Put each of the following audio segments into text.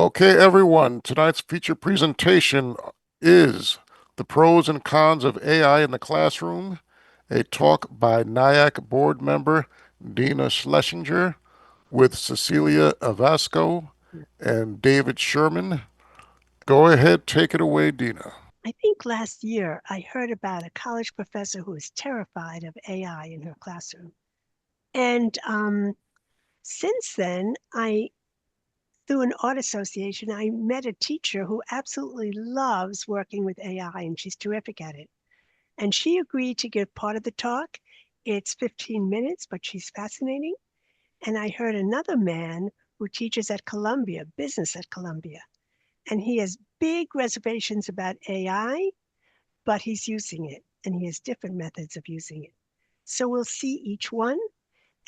Okay, everyone, tonight's feature presentation is The Pros and Cons of AI in the Classroom, a talk by NYACC board member Dina Schlesinger with Cecilia Evasco and David Sherman. Go ahead, take it away, Dina. I think last year I heard about a college professor who was terrified of AI in her classroom. And since then, through an art association, I met a teacher who absolutely loves working with AI and she's terrific at it. And she agreed to give part of the talk. It's 15 minutes, but she's fascinating. And I heard another man who teaches at Columbia, business at Columbia, and he has big reservations about AI, but he's using it and he has different methods of using it. So we'll see each one.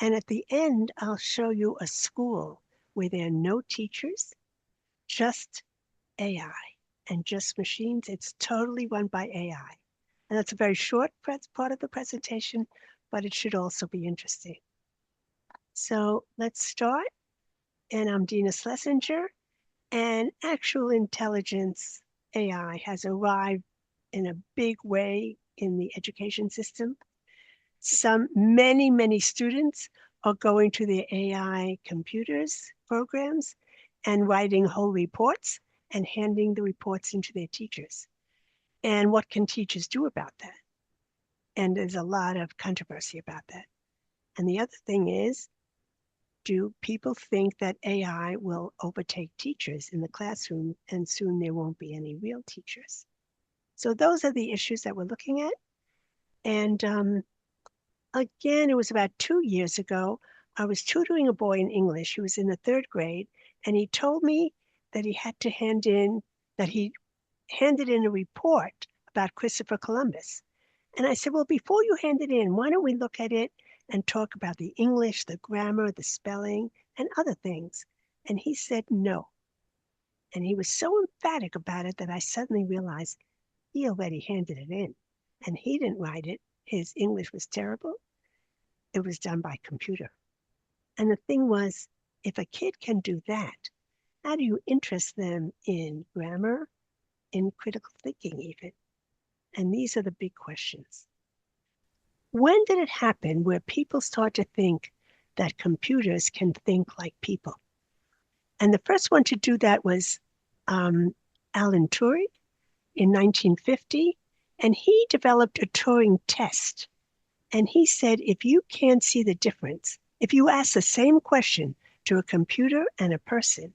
And at the end, I'll show you a school where there are no teachers, just AI and just machines. It's totally run by AI. And that's a very short part of the presentation, but it should also be interesting. So let's start. And I'm Dina Schlesinger. And actual intelligence, AI, has arrived in a big way in the education system. Many students are going to the AI computers programs and writing whole reports and handing the reports into their teachers. And what can teachers do about that? And there's a lot of controversy about that. And the other thing is, do people think that AI will overtake teachers in the classroom and soon there won't be any real teachers? So those are the issues that we're looking at. And again, it was about 2 years ago. I was tutoring a boy in English. He was in the third grade, and he told me that he handed in a report about Christopher Columbus. And I said, well, before you hand it in, why don't we look at it and talk about the English, the grammar, the spelling, and other things? And he said no. And he was so emphatic about it that I suddenly realized he already handed it in. And he didn't write it. His English was terrible. It was done by computer. And the thing was, if a kid can do that, how do you interest them in grammar, in critical thinking even? And these are the big questions. When did it happen where people start to think that computers can think like people? And the first one to do that was um, Alan Turing in 1950. And he developed a Turing test. And he said, if you can't see the difference, if you ask the same question to a computer and a person,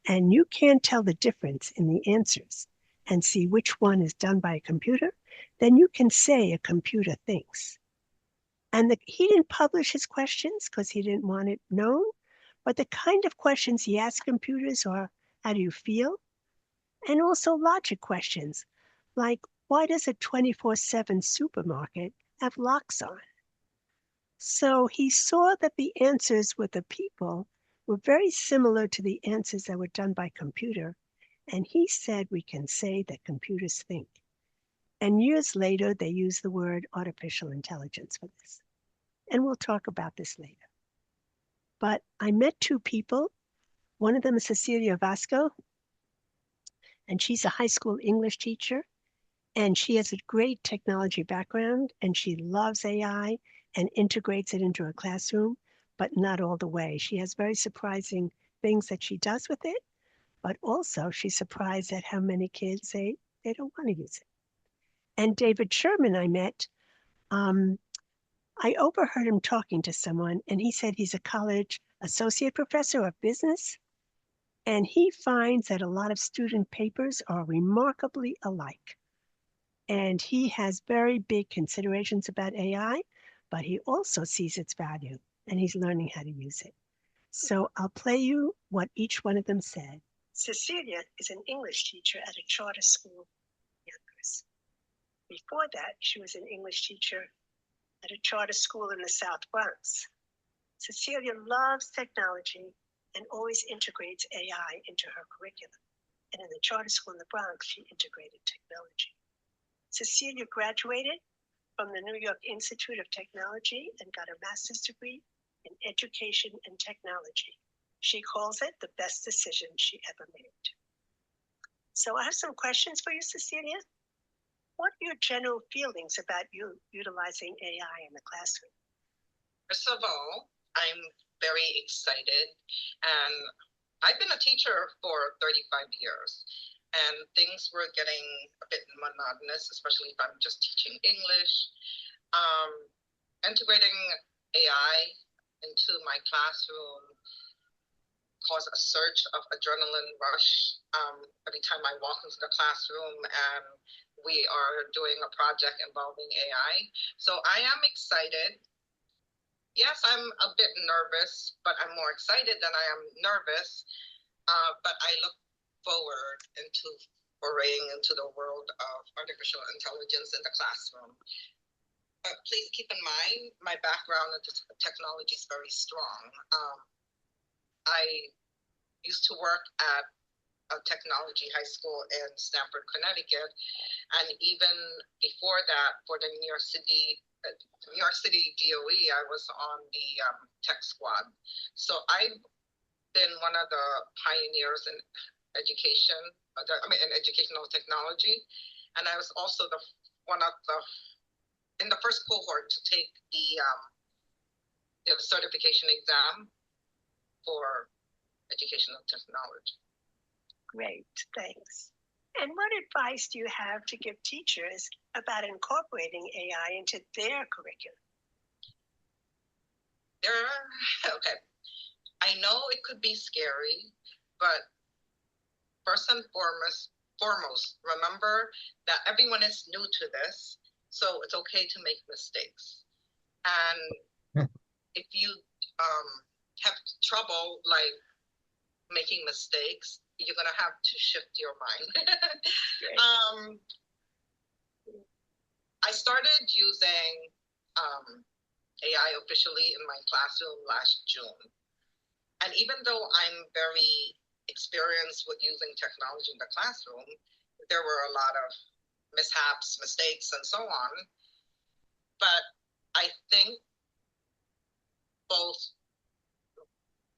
and you can't tell the difference in the answers and see which one is done by a computer, then you can say a computer thinks. And he didn't publish his questions because he didn't want it known, but the kind of questions he asked computers are, how do you feel? And also logic questions, like, why does a 24/7 supermarket have locks on? So he saw that the answers with the people were very similar to the answers that were done by computer. And he said we can say that computers think. And years later, they used the word artificial intelligence for this. And we'll talk about this later. But I met two people. One of them is Cecilia Evasco, and she's a high school English teacher. And she has a great technology background, and she loves AI and integrates it into her classroom, but not all the way. She has very surprising things that she does with it, but also she's surprised at how many kids say they don't want to use it. And David Sherman, I met, um, I overheard him talking to someone, and he said he's a college associate professor of business, and he finds that a lot of student papers are remarkably alike. And he has very big considerations about AI, but he also sees its value and he's learning how to use it. So I'll play you what each one of them said. Cecilia is an English teacher at a charter school in Yonkers. Before that, she was an English teacher at a charter school in the South Bronx. Cecilia loves technology and always integrates AI into her curriculum. And in the charter school in the Bronx, she integrated technology. Cecilia graduated from the New York Institute of Technology and got a master's degree in education and technology. She calls it the best decision she ever made. So I have some questions for you, Cecilia. What are your general feelings about you utilizing AI in the classroom? First of all, I'm very excited, and I've been a teacher for 35 years, and things were getting a bit monotonous, especially if I'm just teaching English. Integrating AI into my classroom caused a surge of adrenaline rush every time I walk into the classroom and we are doing a project involving AI. So I am excited. Yes, I'm a bit nervous, but I'm more excited than I am nervous. But I look forward into foraying into the world of artificial intelligence in the classroom. But please keep in mind, my background in technology is very strong. I used to work at a technology high school in Stamford, Connecticut, and even before that, for the New York City DOE, I was on the tech squad. So I've been one of the pioneers in education, in educational technology, and I was also one of the in the first cohort to take the certification exam for educational technology. Great, thanks. And what advice do you have to give teachers about incorporating AI into their curriculum? Okay. I know it could be scary, but first and foremost, remember that everyone is new to this, so it's okay to make mistakes. And if you have trouble like making mistakes, you're gonna have to shift your mind. I started using AI officially in my classroom last June. And even though I'm very experienced with using technology in the classroom, there were a lot of mishaps, mistakes, and so on. But I think both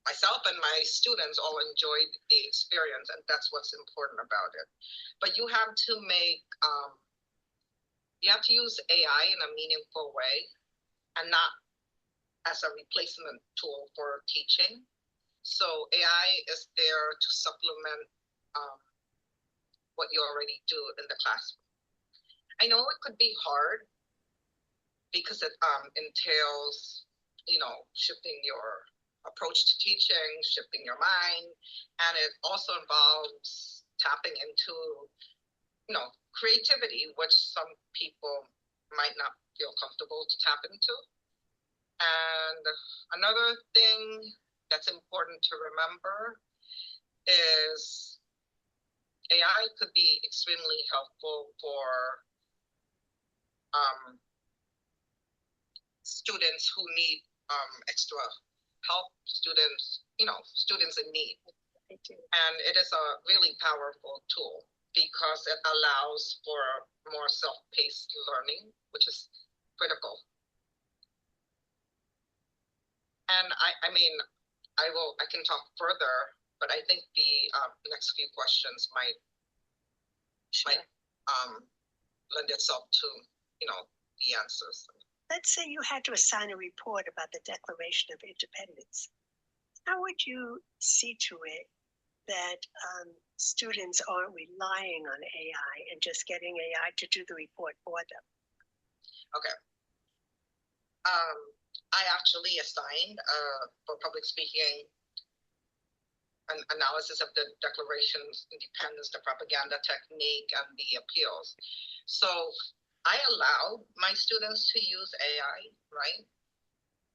myself and my students all enjoyed the experience, and that's what's important about it. But you have to use AI in a meaningful way and not as a replacement tool for teaching. So AI is there to supplement what you already do in the classroom. I know it could be hard because it entails, shifting your approach to teaching, shifting your mind, and it also involves tapping into, creativity, which some people might not feel comfortable to tap into. And another thing that's important to remember is AI could be extremely helpful for students who need extra help, students in need. And it is a really powerful tool because it allows for more self-paced learning, which is critical. And I can talk further, but I think the next few questions might lend itself to, the answers. Let's say you had to assign a report about the Declaration of Independence. How would you see to it that students aren't relying on AI and just getting AI to do the report for them? Okay. I actually assigned for public speaking an analysis of the Declaration's independence, the propaganda technique, and the appeals. So I allowed my students to use AI, right?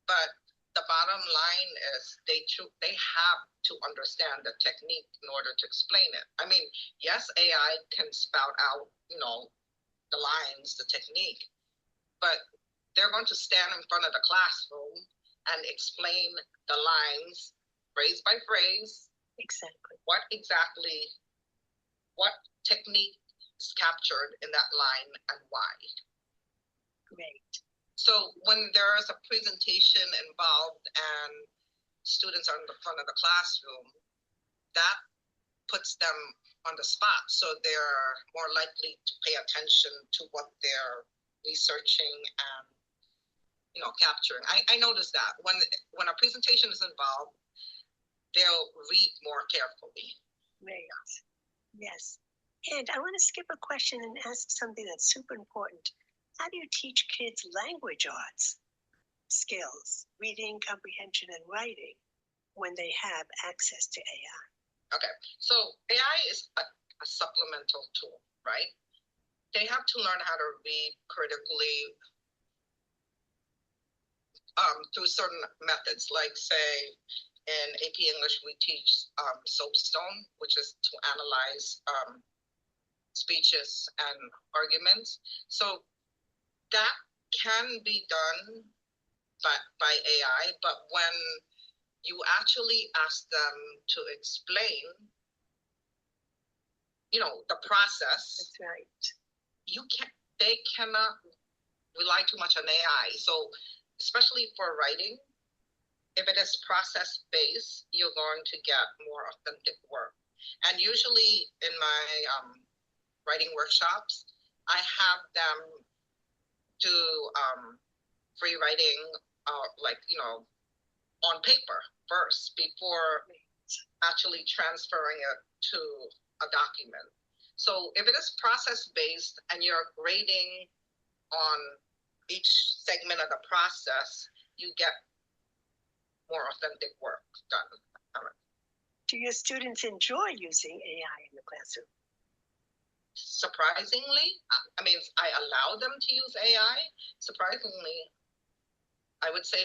But the bottom line is they have to understand the technique in order to explain it. I mean, yes, AI can spout out, the lines, the technique, but they're going to stand in front of the classroom and explain the lines phrase by phrase. Exactly. What technique is captured in that line and why. Great. So when there is a presentation involved and students are in the front of the classroom, that puts them on the spot. So they're more likely to pay attention to what they're researching and, capturing. I noticed that when a presentation is involved, they'll read more carefully. Right. Yes. And I want to skip a question and ask something that's super important. How do you teach kids language arts skills, reading, comprehension, and writing when they have access to AI? Okay, so AI is a supplemental tool, right? They have to learn how to read critically through certain methods, like say in AP English, we teach soapstone, which is to analyze speeches and arguments. So that can be done by AI, but when you actually ask them to explain, the process. That's right. They cannot rely too much on AI. So especially for writing, if it is process based, you're going to get more authentic work. And usually in my writing workshops, I have them do free writing, on paper first before actually transferring it to a document. So if it is process based and you're grading on each segment of the process, you get more authentic work done. Do your students enjoy using AI in the classroom? Surprisingly, I allow them to use AI. Surprisingly, I would say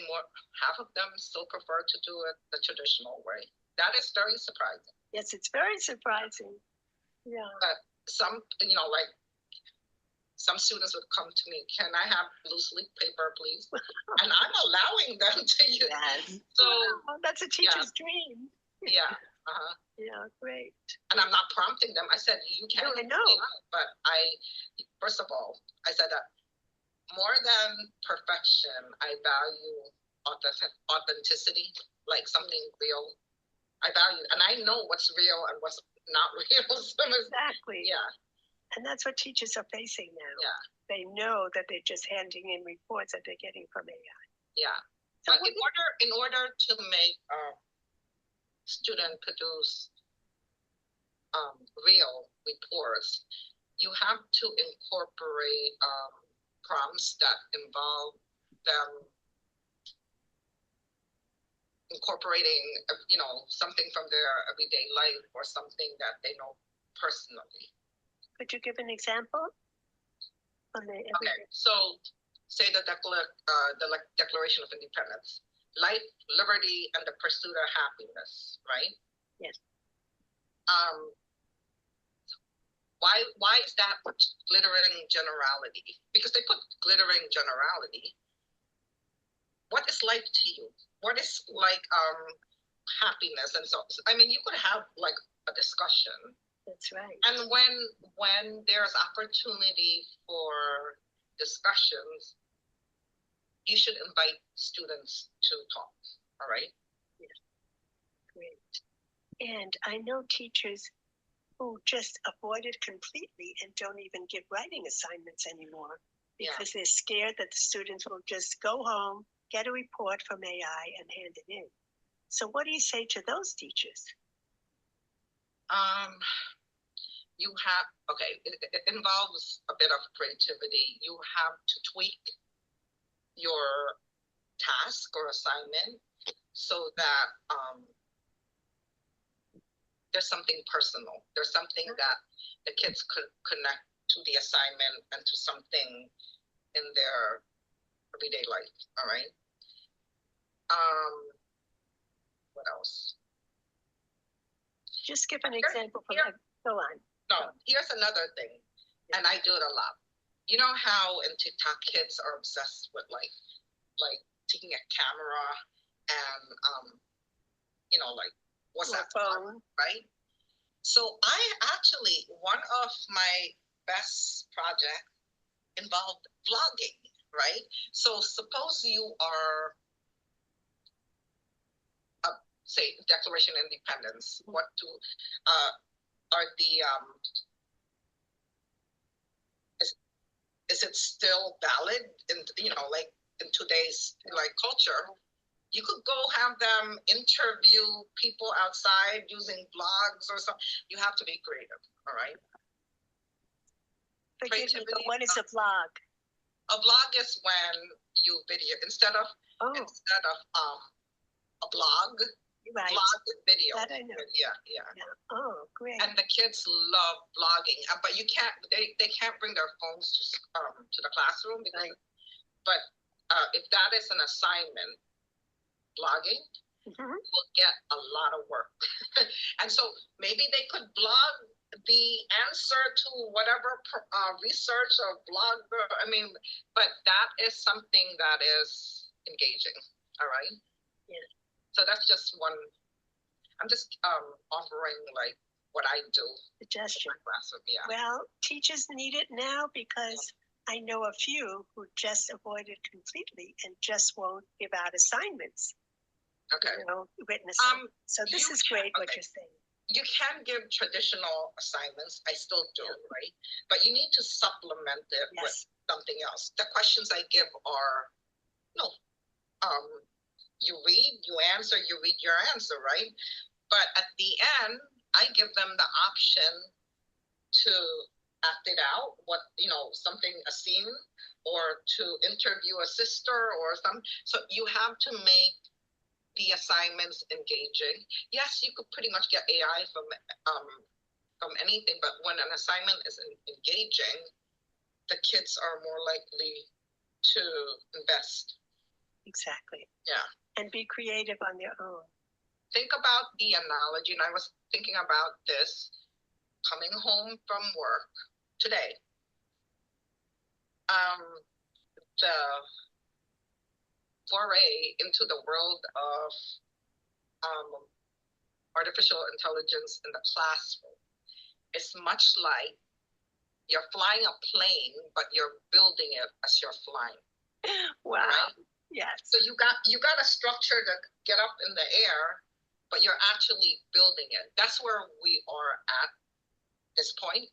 half of them still prefer to do it the traditional way. That is very surprising. Yes, it's very surprising. Yeah. But some, some students would come to me, can I have loose leaf paper, please? And I'm allowing them to use it. Yes. So wow, that's a teacher's dream. Yeah. Yeah, great. And I'm not prompting them. I said, you can. No, I know. But first of all, I said that more than perfection, I value authenticity, like something real. I value, and I know what's real and what's not real. Exactly. Yeah. And that's what teachers are facing now. Yeah. They know that they're just handing in reports that they're getting from AI. Yeah. So but in order to make student produce real reports, you have to incorporate prompts that involve them incorporating, something from their everyday life or something that they know personally. Could you give an example? Okay, so say the Declaration of Independence, life, liberty, and the pursuit of happiness, right? Yes. Why is that glittering generality? Because they put glittering generality. What is life to you? What is happiness? And so, you could have like a discussion. That's right. And when there's opportunity for discussions, you should invite students to talk. All right? Yes. Great. And I know teachers who just avoid it completely and don't even give writing assignments anymore because they're scared that the students will just go home, get a report from AI, and hand it in. So what do you say to those teachers? It involves a bit of creativity. You have to tweak your task or assignment so that there's something personal. There's something that the kids could connect to the assignment and to something in their everyday life. All right. What else? Just give an example from go on. No, here's another thing, and I do it a lot. You know how in TikTok kids are obsessed with like taking a camera and what's that phone, right? So I actually, one of my best projects involved vlogging, right? So suppose you are a say Declaration of Independence? What do are the is it still valid in, you know, like in today's like culture? You could go have them interview people outside using blogs or something. You have to be creative, all right? Forgive me, but what is a blog? A blog is when you video instead of a blog. Right. Blog with video. That I know. Yeah. Oh, great. And the kids love blogging, but you can't. They can't bring their phones to the classroom because. Right. But if that is an assignment, blogging will get a lot of work, and so maybe they could blog the answer to whatever research or blog. I mean, but that is something that is engaging. All right. Yeah. So that's just one. I'm just offering like what I do. Suggestion. Yeah. Well, teachers need it now because I know a few who just avoid it completely and just won't give out assignments. Okay. You know, written assignments. So this is great what you're saying. You can give traditional assignments. I still do, right? But you need to supplement it with something else. The questions I give are, you read, you answer, you read your answer, right? But at the end, I give them the option to act it out, something, a scene, or to interview a sister or something. So you have to make the assignments engaging. Yes, you could pretty much get AI from anything, but when an assignment is engaging, the kids are more likely to invest. Exactly. Yeah. And be creative on their own. Think about the analogy, and I was thinking about this coming home from work today. The foray into the world of artificial intelligence in the classroom is much like you're flying a plane, but you're building it as you're flying. Wow. Right? Yes. So you got a structure to get up in the air, but you're actually building it. That's where we are at this point.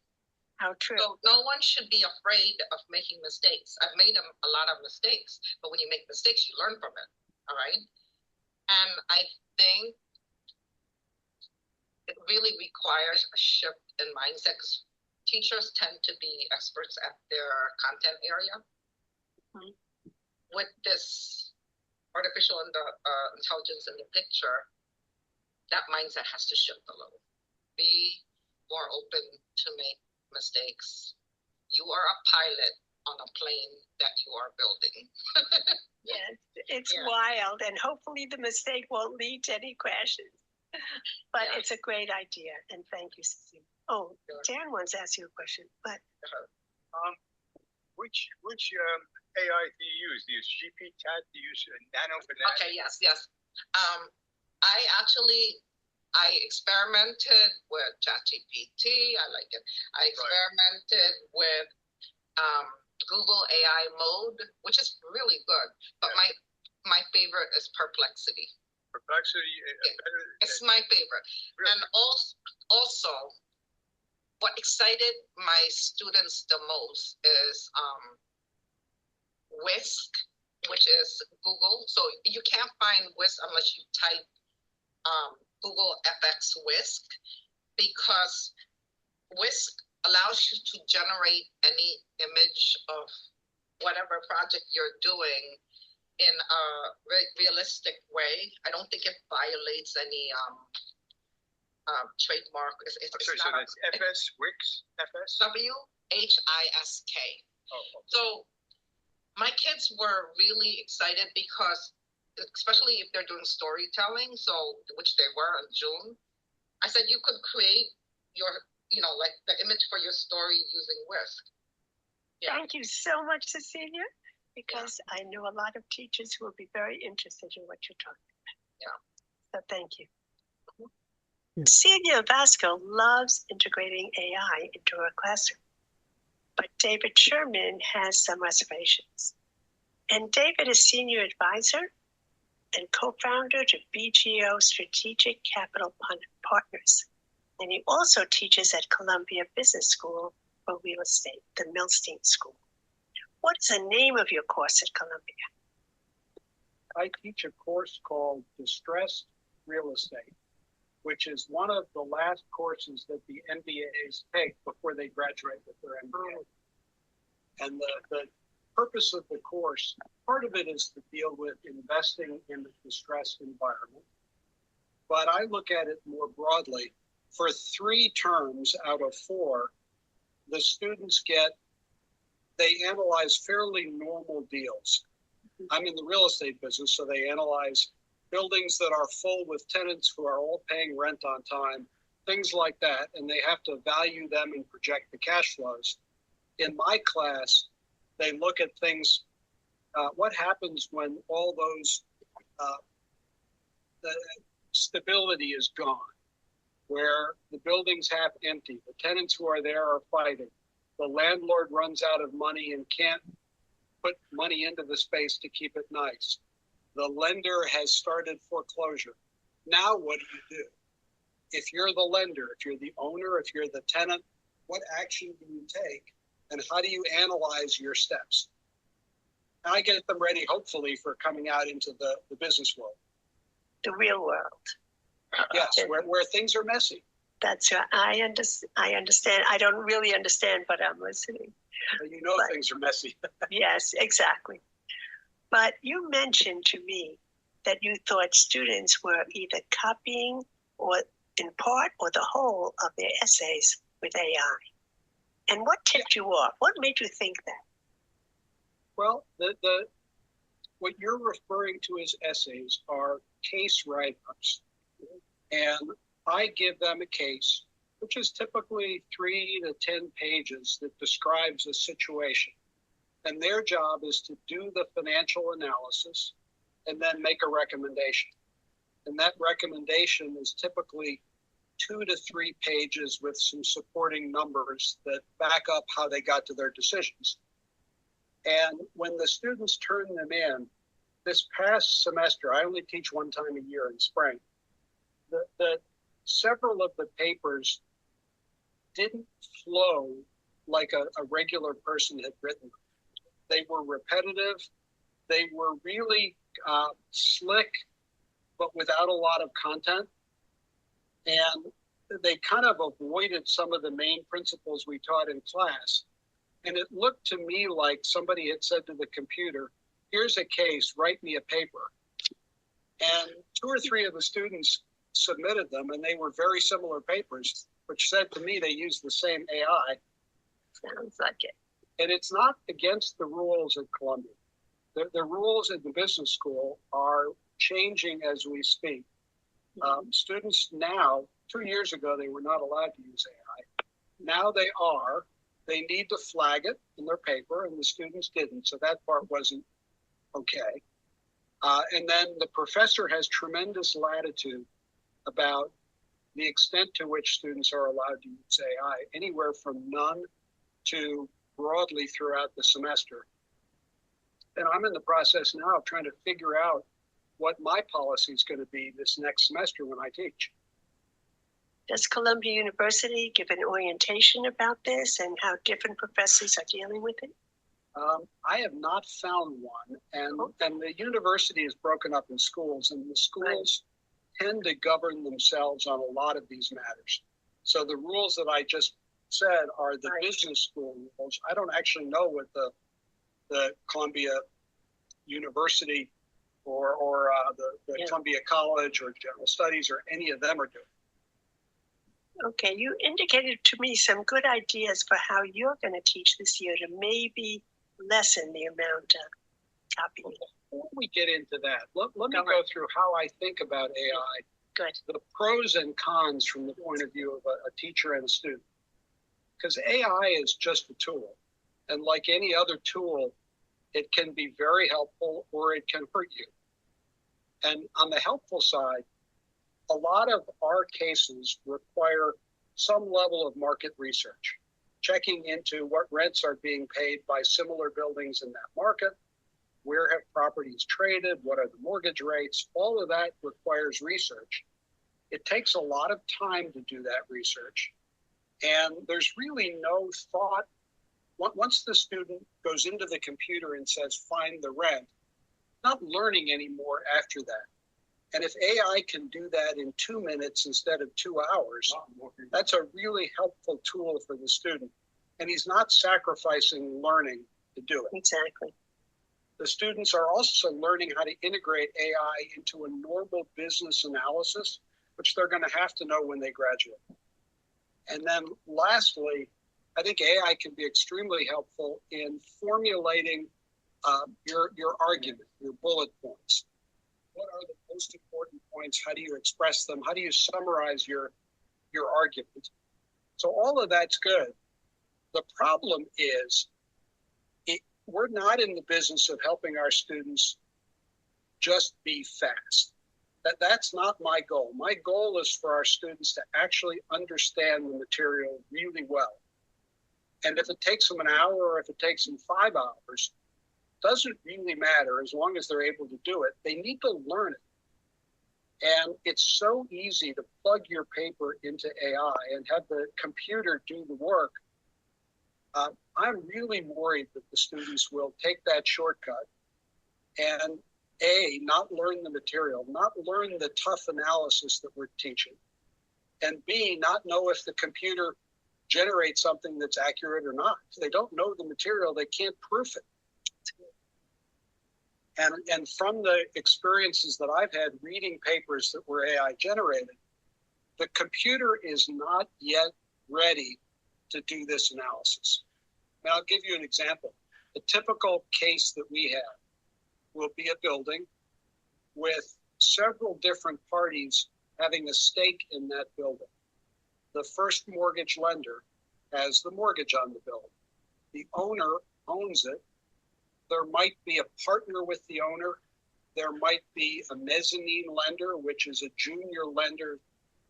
How true. So no one should be afraid of making mistakes. I've made a lot of mistakes, but when you make mistakes, you learn from it. All right. And I think it really requires a shift in mindset because teachers tend to be experts at their content area. Mm-hmm. With this artificial intelligence in the picture, that mindset has to shift a little. Be more open to make mistakes. You are a pilot on a plane that you are building. Yes, it's wild, and hopefully the mistake won't lead to any crashes. But it's a great idea, and thank you, Cecilia. Oh, Dan wants to ask you a question, but which AI do you use? Do you use GPT? Do you use Nano Banana? Okay, yes. I experimented with ChatGPT. I like it. I experimented with Google AI mode, which is really good. But my favorite is Perplexity. Perplexity? It's my favorite. Really? And also, what excited my students the most is Whisk, which is Google. So you can't find Whisk unless you type Google FX Whisk, because Whisk allows you to generate any image of whatever project you're doing in a realistic way. I don't think it violates any trademark. So that's FS Wix? FS? WHISK. Oh, okay. So my kids were really excited because, especially if they're doing storytelling, which they were in June, I said you could create your, like the image for your story using Whisk. Yeah. Thank you so much, Cecilia, because I know a lot of teachers who will be very interested in what you're talking about. Yeah. So thank you. Cecilia Evasco loves integrating AI into her classroom, but David Sherman has some reservations. And David is senior advisor and co-founder to BGO Strategic Capital Partners. And he also teaches at Columbia Business School for Real Estate, the Milstein School. What is the name of your course at Columbia? I teach a course called Distressed Real Estate, which is one of the last courses that the MBAs take before they graduate with their MBA. And the purpose of the course, part of it is to deal with investing in a distressed environment. But I look at it more broadly. For 3 terms out of 4, the students they analyze fairly normal deals. I'm in the real estate business, so they analyze buildings that are full with tenants who are all paying rent on time, things like that, and they have to value them and project the cash flows. In my class, they look at things, what happens when all those, the stability is gone, where the building's half empty, the tenants who are there are fighting, the landlord runs out of money and can't put money into the space to keep it nice. The lender has started foreclosure. Now what do you do? If you're the lender, if you're the owner, if you're the tenant, what action do you take? And how do you analyze your steps? And I get them ready, hopefully, for coming out into the business world. The real world. Yes, where things are messy. That's right. I understand. I don't really understand, but I'm listening. But you know things are messy. Yes, exactly. But you mentioned to me that you thought students were either copying or in part or the whole of their essays with AI. And what tipped you off? What made you think that? Well, what you're referring to as essays are case write-ups. And I give them a case, which is typically 3 to 10 pages that describes a situation. And their job is to do the financial analysis and then make a recommendation. And that recommendation is typically 2 to 3 pages with some supporting numbers that back up how they got to their decisions. And when the students turn them in, this past semester, I only teach 1 time a year in spring, the several of the papers didn't flow like a regular person had written them. They were repetitive. They were really slick, but without a lot of content. And they kind of avoided some of the main principles we taught in class. And it looked to me like somebody had said to the computer, here's a case, write me a paper. And 2 or 3 of the students submitted them, and they were very similar papers, which said to me they used the same AI. Sounds like it. And it's not against the rules at Columbia. The rules at the business school are changing as we speak. Students now, 2 years ago, they were not allowed to use AI. Now they are. They need to flag it in their paper, and the students didn't, so that part wasn't okay. And then the professor has tremendous latitude about the extent to which students are allowed to use AI, anywhere from none to broadly throughout the semester. And I'm in the process now of trying to figure out what my policy is going to be this next semester when I teach. Does Columbia University give an orientation about this and how different professors are dealing with it? I have not found one, and the university is broken up in schools, and the schools tend to govern themselves on a lot of these matters. So the rules that I just said are the business school rules. I don't actually know what the Columbia University or the Columbia College or General Studies or any of them are doing. Okay, you indicated to me some good ideas for how you're going to teach this year to maybe lessen the amount of copying. Before we get into that, let me go through how I think about AI. Good. The pros and cons from the point of view of a teacher and a student. Because AI is just a tool. And like any other tool, it can be very helpful or it can hurt you. And on the helpful side, a lot of our cases require some level of market research, checking into what rents are being paid by similar buildings in that market, Where have properties traded? What are the mortgage rates? All of that requires research. It takes a lot of time to do that research. And there's really no thought. Once the student goes into the computer and says, find the rent, not learning anymore after that. And if AI can do that in 2 minutes instead of 2 hours, that's a really helpful tool for the student. And he's not sacrificing learning to do it. Exactly. The students are also learning how to integrate AI into a normal business analysis, which they're going to have to know when they graduate. And then lastly, I think AI can be extremely helpful in formulating your argument, your bullet points. What are the most important points? How do you express them? How do you summarize your argument? So all of that's good. The problem is we're not in the business of helping our students just be fast. That's not my goal. My goal is for our students to actually understand the material really well. And if it takes them an hour or if it takes them 5 hours, doesn't really matter as long as they're able to do it. They need to learn it. And it's so easy to plug your paper into AI and have the computer do the work. I'm really worried that the students will take that shortcut and not learn the material, not learn the tough analysis that we're teaching, and B, not know if the computer generates something that's accurate or not. If they don't know the material, they can't proof it. And from the experiences that I've had reading papers that were AI generated, the computer is not yet ready to do this analysis. And I'll give you an example. The typical case that we have will be a building with several different parties having a stake in that building. The first mortgage lender has the mortgage on the building. The owner owns it. There might be a partner with the owner. There might be a mezzanine lender, which is a junior lender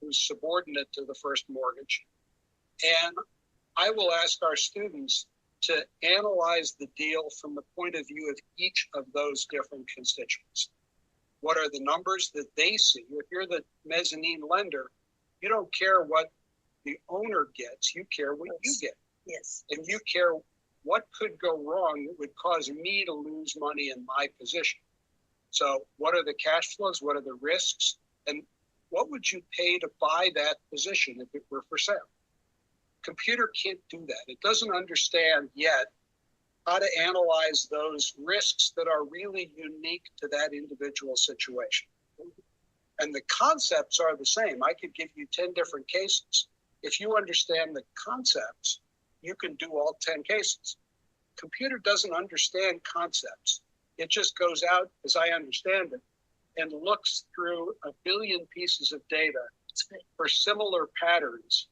who's subordinate to the first mortgage. And I will ask our students to analyze the deal from the point of view of each of those different constituents. What are the numbers that they see? If you're the mezzanine lender, you don't care what the owner gets, you care what you get. Yes. And you care what could go wrong that would cause me to lose money in my position. So what are the cash flows? What are the risks? And what would you pay to buy that position if it were for sale? Computer can't do that. It doesn't understand yet how to analyze those risks that are really unique to that individual situation. And the concepts are the same. I could give you 10 different cases. If you understand the concepts, you can do all 10 cases. Computer doesn't understand concepts. It just goes out, as I understand it, and looks through a billion pieces of data for similar patterns.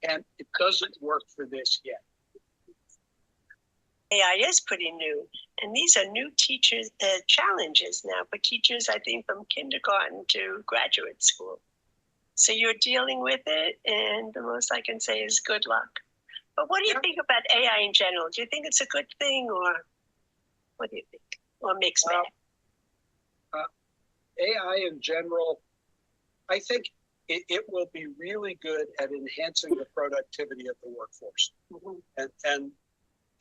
And it doesn't work for this yet. AI is pretty new, and these are new teachers challenges now for teachers, I think, from kindergarten to graduate school. So you're dealing with it, and the most I can say is good luck. But what do you think about AI in general? Do you think it's a good thing, or what do you think? Or mixed bag? AI in general, I think it will be really good at enhancing the productivity of the workforce. Mm-hmm. And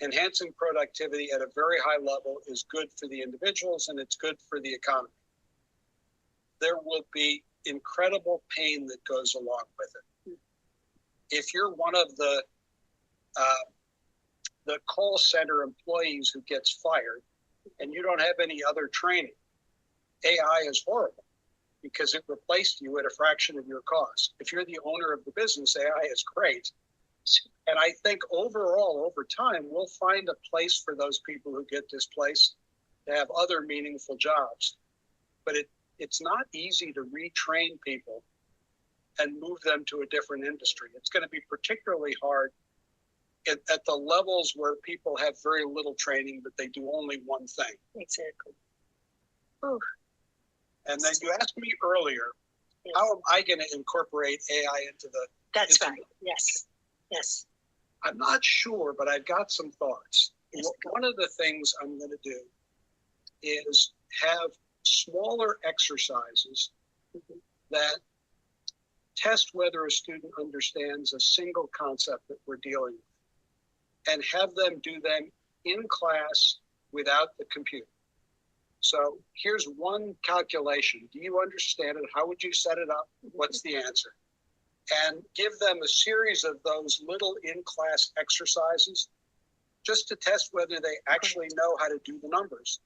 enhancing productivity at a very high level is good for the individuals and it's good for the economy. There will be incredible pain that goes along with it. If you're one of the call center employees who gets fired and you don't have any other training, AI is horrible because it replaced you at a fraction of your cost. If you're the owner of the business, AI is great. And I think overall, over time, we'll find a place for those people who get displaced to have other meaningful jobs. But it's not easy to retrain people and move them to a different industry. It's going to be particularly hard at the levels where people have very little training, but they do only one thing. Exactly. Ooh. And then you asked me earlier, yes, how am I going to incorporate AI into the... That's right. Yes. Yes. I'm not sure, but I've got some thoughts. One of the things I'm going to do is have smaller exercises that test whether a student understands a single concept that we're dealing with, and have them do them in class without the computer. So here's one calculation. Do you understand it? How would you set it up? What's the answer? And give them a series of those little in-class exercises just to test whether they actually know how to do the numbers.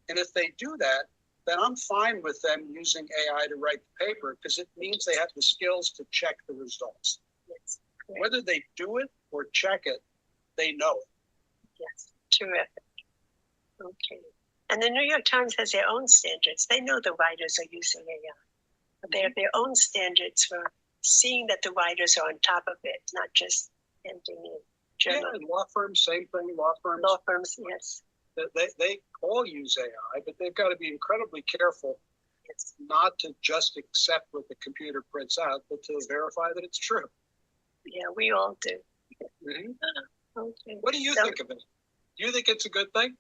And if they do that, then I'm fine with them using AI to write the paper, because it means they have the skills to check the results. Yes. Whether they do it or check it, they know it. Yes, terrific. Okay. And the New York Times has their own standards. They know the writers are using AI. But they have their own standards for seeing that the writers are on top of it, not just ending in Yeah, journal. and law firms, same thing. Law firms, Yes. they all use AI, but they've got to be incredibly careful Yes. not to just accept what the computer prints out, but to verify that it's true. Yeah, we all do. Mm-hmm. Okay. What do you think of it? Do you think it's a good thing?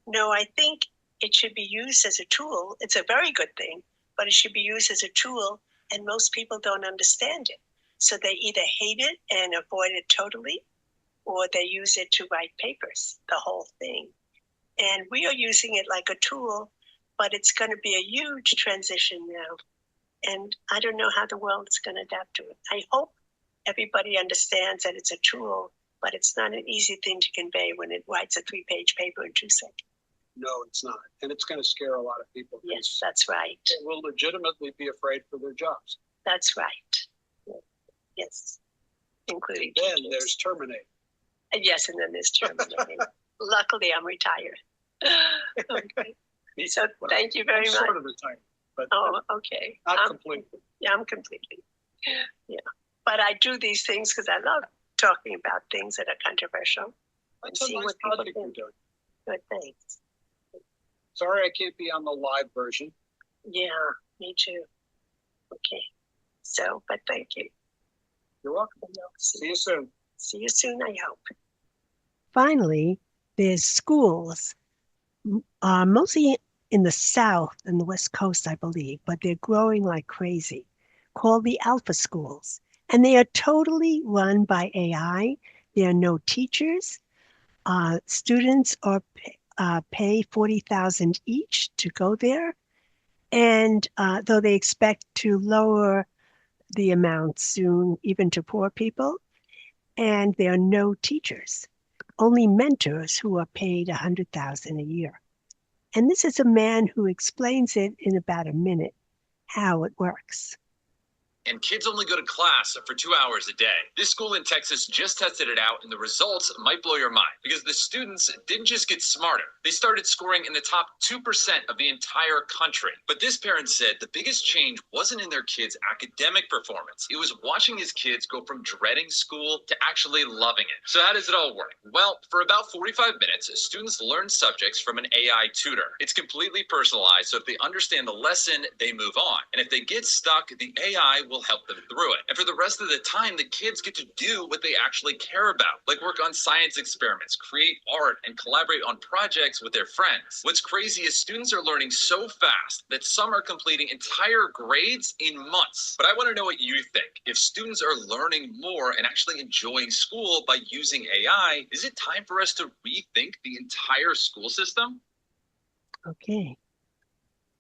No, I think it should be used as a tool. It's a very good thing, but it should be used as a tool, and most people don't understand it. So they either hate it and avoid it totally, or they use it to write papers, the whole thing. And we are using it like a tool, but it's going to be a huge transition now. And I don't know how the world is going to adapt to it. I hope everybody understands that it's a tool, but it's not an easy thing to convey when it writes a 3-page paper in 2 seconds. No, it's not. And it's going to scare a lot of people. Yes, that's right. They will legitimately be afraid for their jobs. That's right. Yes, including then teachers. There's Terminator. Yes, and then there's Terminator. Luckily, I'm retired. Okay. So thank you very much. Sort of retired, but okay. not completely. Yeah, I'm completely. Yeah, but I do these things because I love talking about things that are controversial. That's a nice project you're doing. Good, thanks. Sorry I can't be on the live version. Yeah, me too. Okay. So, but thank you. You're welcome. See you soon. See you soon, I hope. Finally, there's schools, mostly in the South and the West Coast, I believe, but they're growing like crazy, called the Alpha Schools. And they are totally run by AI. There are no teachers. Students are pay $40,000 each to go there. And though they expect to lower the amount soon, even to poor people, and there are no teachers, only mentors who are paid $100,000 a year. And this is a man who explains it in about a minute how it works. And kids only go to class for 2 hours a day. This school in Texas just tested it out, and the results might blow your mind because the students didn't just get smarter. They started scoring in the top 2% of the entire country. But this parent said the biggest change wasn't in their kids' academic performance. It was watching his kids go from dreading school to actually loving it. So how does it all work? Well, for about 45 minutes, students learn subjects from an AI tutor. It's completely personalized, so if they understand the lesson, they move on. And if they get stuck, the AI will help them through it. And for the rest of the time, the kids get to do what they actually care about, like work on science experiments, create art, and collaborate on projects with their friends. What's crazy is students are learning so fast that some are completing entire grades in months. But I want to know what you think. If students are learning more and actually enjoying school by using AI, is it time for us to rethink the entire school system? Okay,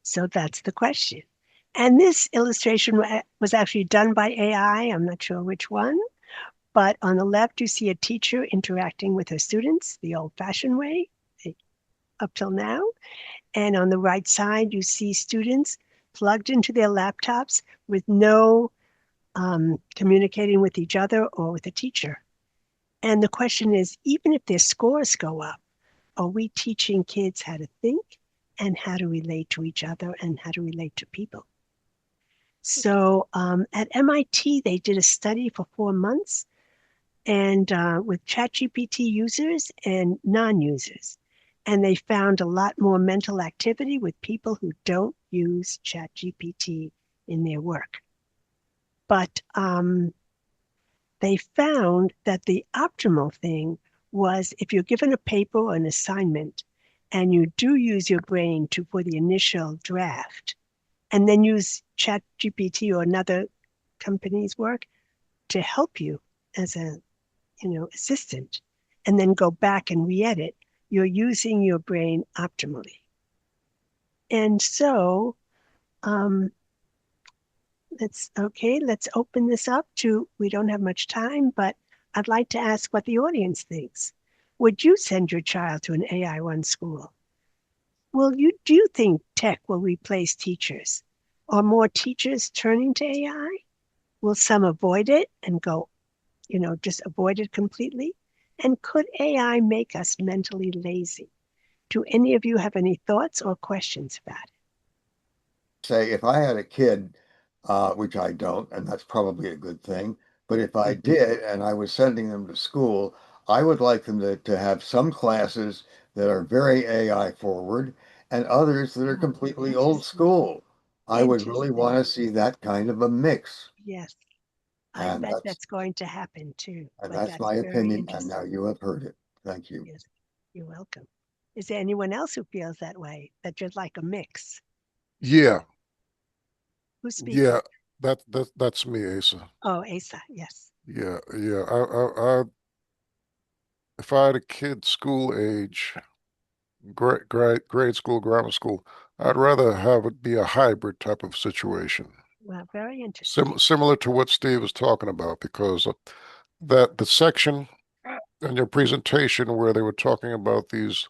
so that's the question. And this illustration was actually done by AI. I'm not sure which one, but on the left, you see a teacher interacting with her students the old-fashioned way up till now. And on the right side, you see students plugged into their laptops with no communicating with each other or with a teacher. And the question is, even if their scores go up, are we teaching kids how to think and how to relate to each other and how to relate to people? So at MIT, they did a study for 4 months and with ChatGPT users and non-users. And they found a lot more mental activity with people who don't use ChatGPT in their work. But they found that the optimal thing was if you're given a paper or an assignment and you do use your brain for the initial draft and then use ChatGPT or another company's work to help you as a assistant, and then go back and re-edit, you're using your brain optimally. And so let's open this up to, we don't have much time, but I'd like to ask what the audience thinks. Would you send your child to an AI-1 school? Do you think tech will replace teachers? Are more teachers turning to AI? Will some avoid it and go, just avoid it completely? And could AI make us mentally lazy? Do any of you have any thoughts or questions about it? Say, if I had a kid, which I don't, and that's probably a good thing, but if I did and I was sending them to school, I would like them to have some classes that are very AI forward and others that are completely old school. I would really want to see that kind of a mix. Yes, I And bet that's going to happen too. But that's my very opinion, and interesting. now you have heard it. Thank you. Yes, you're welcome. Is there anyone else who feels that way, that you'd like a mix? Yeah, Who's speaking? yeah, that's me, Asa. Oh, Asa, yes. Yeah, yeah. If I had a kid school age, grade school, grammar school, I'd rather have it be a hybrid type of situation. Well, very interesting. Similar to what Steve was talking about, because that the section in your presentation where they were talking about these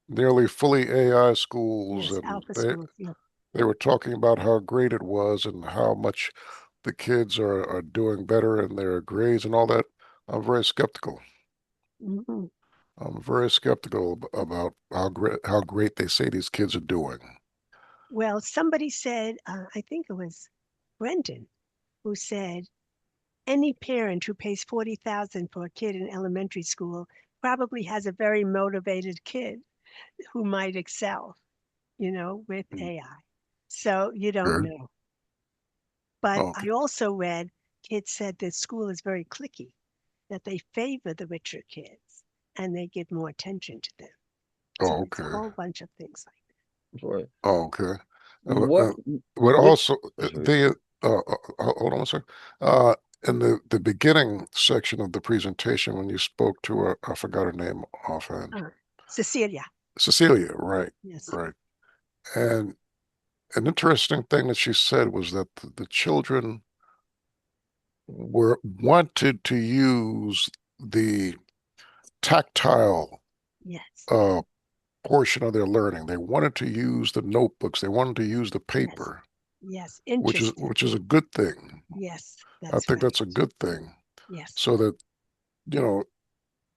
nearly fully AI schools, Yes, and alpha schools. Yeah. they were talking about how great it was and how much the kids are doing better in their grades and all that. I'm very skeptical. Mm-hmm. I'm very skeptical about how great they say these kids are doing. Well, somebody said, I think it was Brendan, who said, any parent who pays 40,000 for a kid in elementary school probably has a very motivated kid who might excel, with AI. So you don't Okay. know. But Oh, I also read kids said that school is very cliquey, that they favor the richer kids and they give more attention to them. So it's a okay. whole bunch of things like that. Right. Oh, okay. What But what also sorry. hold on a second. Uh, in the beginning section of the presentation, when you spoke to her, I forgot her name offhand. Cecilia. Cecilia, right, Yes. right. And an interesting thing that she said was that the children wanted to use the tactile Yes. uh, portion of their learning. They wanted to use the notebooks. They wanted to use the Yes. paper, Yes. which is Interesting. a good thing. Yes. I That's think right. that's a good thing, Yes. so that you know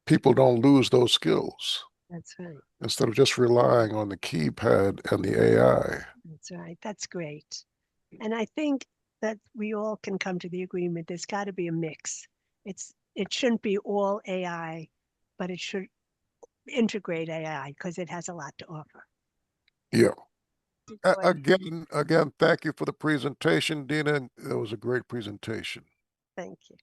people don't lose those skills That's right. instead of just relying on the keypad and the AI. That's right. That's great. And I think that we all can come to the agreement there's got to be a mix. It shouldn't be all AI, but it should integrate AI because it has a lot to offer. Yeah. Go ahead. Again, thank you for the presentation, Dina. It was a great presentation. Thank you.